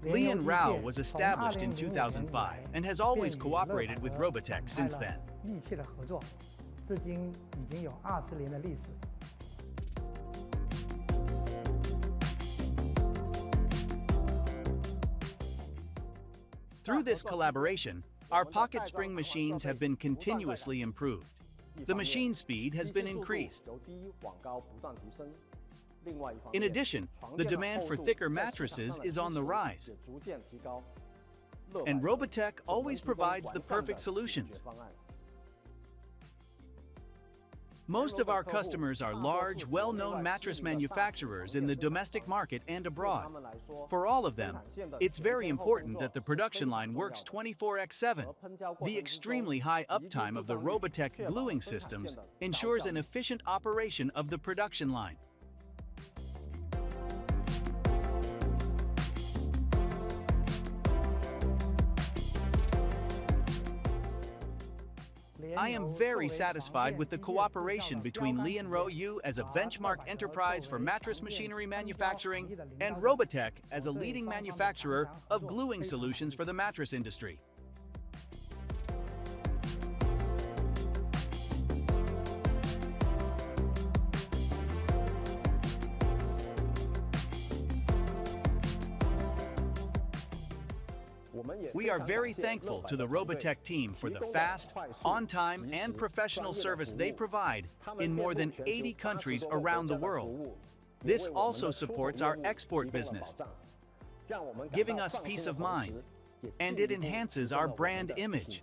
Lian Rou was established in 2005 and has always cooperated with Robatech since then. Through this collaboration, our pocket spring machines have been continuously improved. The machine speed has been increased. In addition, the demand for thicker mattresses is on the rise. And Robatech always provides the perfect solutions. Most of our customers are large, well-known mattress manufacturers in the domestic market and abroad. For all of them, it's very important that the production line works 24/7. The extremely high uptime of the Robatech gluing systems ensures an efficient operation of the production line. I am very satisfied with the cooperation between Lian Rou as a benchmark enterprise for mattress machinery manufacturing and Robatech as a leading manufacturer of gluing solutions for the mattress industry. We are very thankful to the Robatech team for the fast, on-time, and professional service they provide in more than 80 countries around the world. This also supports our export business, giving us peace of mind, and it enhances our brand image.